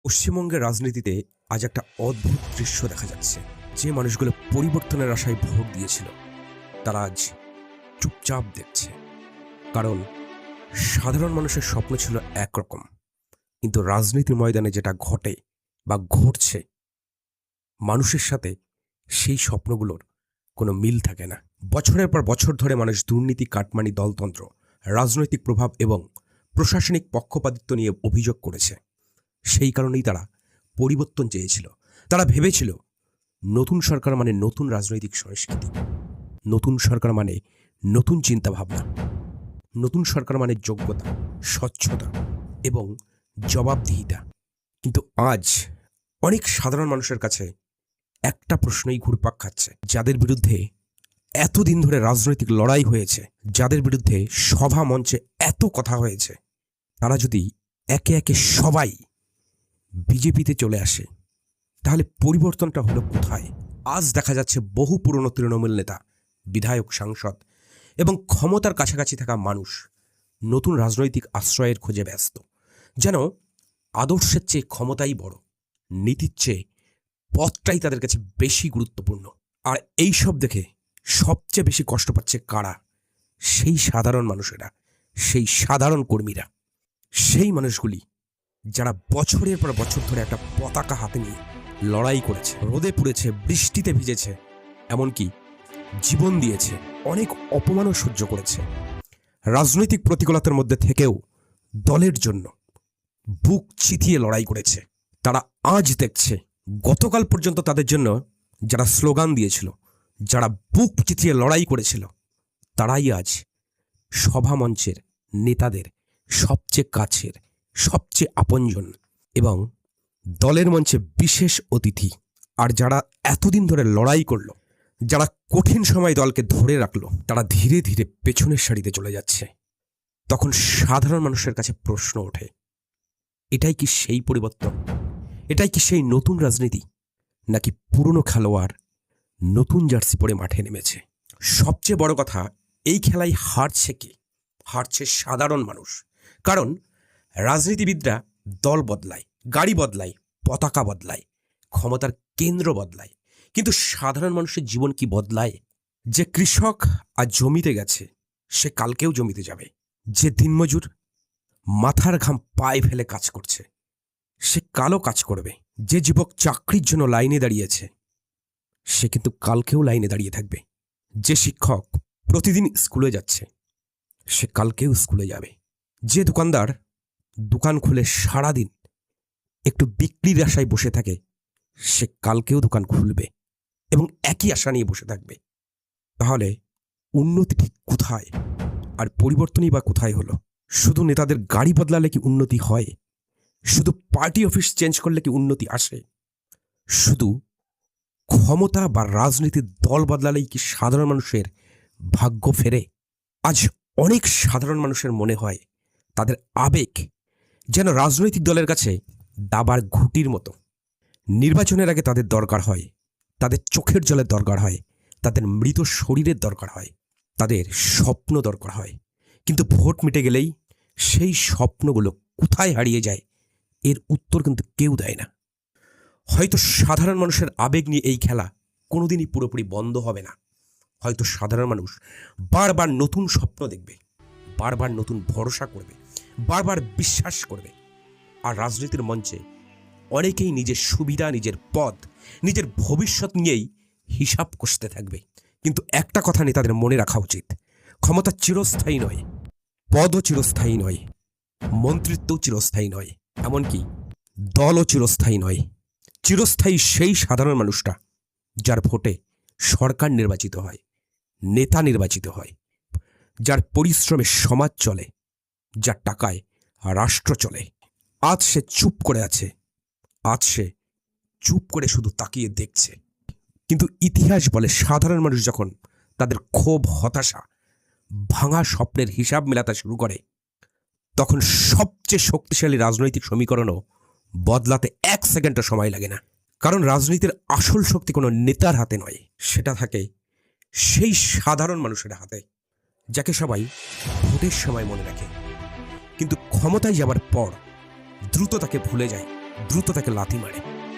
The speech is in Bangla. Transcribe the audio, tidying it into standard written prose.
পশ্চিমবঙ্গের রাজনীতিতে আজ একটা অদ্ভুত দৃশ্য দেখা যাচ্ছে। যে মানুষগুলো পরিবর্তনের আশায় ভোট দিয়েছিল তারা আজ চুপচাপ দেখছে। কারণ সাধারণ মানুষের স্বপ্ন ছিল একরকম, কিন্তু রাজনীতির ময়দানে যেটা ঘটে বা ঘটছে মানুষের সাথে সেই স্বপ্নগুলোর কোনো মিল থাকে না। বছরের পর বছর ধরে মানুষ দুর্নীতি, কাটমানি, দলতন্ত্র, রাজনৈতিক প্রভাব এবং প্রশাসনিক পক্ষপাতিত্ব নিয়ে অভিযোগ করেছে। সেই কারণেই তারা পরিবর্তন চেয়েছিল। তারা ভেবেছিল নতুন সরকার মানে নতুন রাজনৈতিক সংস্কৃতি, নতুন সরকার মানে নতুন চিন্তাভাবনা, নতুন সরকার মানে যোগ্যতা, স্বচ্ছতা এবং জবাবদিহিতা। কিন্তু আজ অনেক সাধারণ মানুষের কাছে একটা প্রশ্নই ঘুরপাক খাচ্ছে। যাদের বিরুদ্ধে এতদিন ধরে রাজনৈতিক লড়াই হয়েছে, যাদের বিরুদ্ধে সভা মঞ্চে এত কথা হয়েছে, তারা যদি একে একে সবাই বিজেপিতে চলে আসে তাহলে পরিবর্তনটা হলো কোথায়? আজ দেখা যাচ্ছে বহু পুরনো তৃণমূল নেতা, বিধায়ক, সাংসদ এবং ক্ষমতার কাছাকাছি থাকা মানুষ নতুন রাজনৈতিক আশ্রয়ের খোঁজে ব্যস্ত। যেন আদর্শের চেয়ে ক্ষমতাই বড়, নীতির চেয়ে পথটাই তাদের কাছে বেশি গুরুত্বপূর্ণ। আর এই সব দেখে সবচেয়ে বেশি কষ্ট পাচ্ছে কারা? সেই সাধারণ মানুষেরা, সেই সাধারণ কর্মীরা, সেই মানুষগুলি যারা বছরের পর বছর ধরে একটা পতাকা হাতে নিয়ে লড়াই করেছে, রোদে পুড়েছে, বৃষ্টিতে ভিজেছে, এমনকি জীবন দিয়েছে, অনেক অপমানও সহ্য করেছে। রাজনৈতিক প্রতিকূলতার মধ্যে থেকেও দলের জন্য বুক চিতিয়ে লড়াই করেছে। তারা আজ দেখছে গতকাল পর্যন্ত তাদের জন্য যারা স্লোগান দিয়েছিল, যারা বুক চিতিয়ে লড়াই করেছিল, তারাই আজ সভা মঞ্চের নেতাদের সবচেয়ে কাছের, সবচেয়ে আপনজন এবং দলের মঞ্চে বিশেষ অতিথি। আর যারা এতদিন ধরে লড়াই করলো, যারা কঠিন সময় দলকে ধরে রাখলো, তারা ধীরে ধীরে পেছনের সারিতে চলে যাচ্ছে। তখন সাধারণ মানুষের কাছে প্রশ্ন ওঠে, এটাই কি সেই পরিবর্তন? এটাই কি সেই নতুন রাজনীতি? নাকি পুরনো খেলোয়াড় নতুন জার্সি পরে মাঠে নেমেছে? সবচেয়ে বড় কথা, এই খেলায় হারছে কে? হারছে সাধারণ মানুষ। কারণ রাজনীতিবিদরা দল বদলায়, গাড়ি বদলায়, পতাকা বদলায়, ক্ষমতার কেন্দ্র বদলায়, কিন্তু সাধারণ মানুষের জীবন কি বদলায়? যে কৃষক আজ জমিতে গেছে, সে কালকেও জমিতে যাবে। যে দিনমজুর মাথার ঘাম পায়ে ফেলে কাজ করছে, সে কালও কাজ করবে। যে যুবক চাকরির জন্য লাইনে দাঁড়িয়েছে, সে কিন্তু কালকেও লাইনে দাঁড়িয়ে থাকবে। যে শিক্ষক প্রতিদিন স্কুলে যাচ্ছে, সে কালকেও স্কুলে যাবে। যে দোকানদার দোকান খুলে সারাদিন একটু বিক্রির আশায় বসে থাকে, সে কালকেও দোকান খুলবে এবং একই আশা নিয়ে বসে থাকবে। তাহলে উন্নতি ঠিক কোথায়? আর পরিবর্তনই বা কোথায় হলো? শুধু নেতাদের গাড়ি বদলালে কি উন্নতি হয়? শুধু পার্টি অফিস চেঞ্জ করলে কি উন্নতি আসে? শুধু ক্ষমতা বা রাজনীতির দল বদলালেই কি সাধারণ মানুষের ভাগ্য ফেরে? আজ অনেক সাধারণ মানুষের মনে হয় তাদের আবেগ যেন রাজনৈতিক দলের কাছে দাবার ঘুঁটির মতো। নির্বাচনের আগে তাদের দরকার হয়, তাদের চোখের জলের দরকার হয়, তাদের মৃত শরীরের দরকার হয়, তাদের স্বপ্ন দরকার হয়। কিন্তু ভোট মিটে গেলেই সেই স্বপ্নগুলো কোথায় হারিয়ে যায়, এর উত্তর কিন্তু কেউ দেয় না। হয়তো সাধারণ মানুষের আবেগ নিয়ে এই খেলা কোনোদিনই পুরোপুরি বন্ধ হবে না। হয়তো সাধারণ মানুষ বারবার নতুন স্বপ্ন দেখবে, বারবার নতুন ভরসা করবে, বারবার বিশ্বাস করবে। আর রাজনীতির মঞ্চে অনেকেই নিজের সুবিধা, নিজের পদ, নিজের ভবিষ্যৎ নিয়েই হিসাব কষতে থাকবে। কিন্তু একটা কথা নেতাদের মনে রাখা উচিত, ক্ষমতা চিরস্থায়ী নয়, পদও চিরস্থায়ী নয়, মন্ত্রিত্বও চিরস্থায়ী নয়, এমনকি দলও চিরস্থায়ী নয়। চিরস্থায়ী সেই সাধারণ মানুষটা যার ভোটে সরকার নির্বাচিত হয়, নেতা নির্বাচিত হয়, যার পরিশ্রমে সমাজ চলে, যার টাকায় রাষ্ট্র চলে। আজ সে চুপ করে আছে, আজ সে চুপ করে শুধু তাকিয়ে দেখছে। কিন্তু ইতিহাস বলে সাধারণ মানুষ যখন তাদের ক্ষোভ, হতাশা, ভাঙা স্বপ্নের হিসাব মেলাতে শুরু করে, তখন সবচেয়ে শক্তিশালী রাজনৈতিক সমীকরণও বদলাতে এক সেকেন্ডও সময় লাগে না। কারণ রাজনীতির আসল শক্তি কোনো নেতার হাতে নয়, সেটা থাকে সেই সাধারণ মানুষের হাতে, যাকে সবাই ভোটের সময় মনে রাখে, কিন্তু ক্ষমতায় যাবার পর দ্রুত তাকে ভুলে যায়। দ্রুত তাকে লাথি মারে।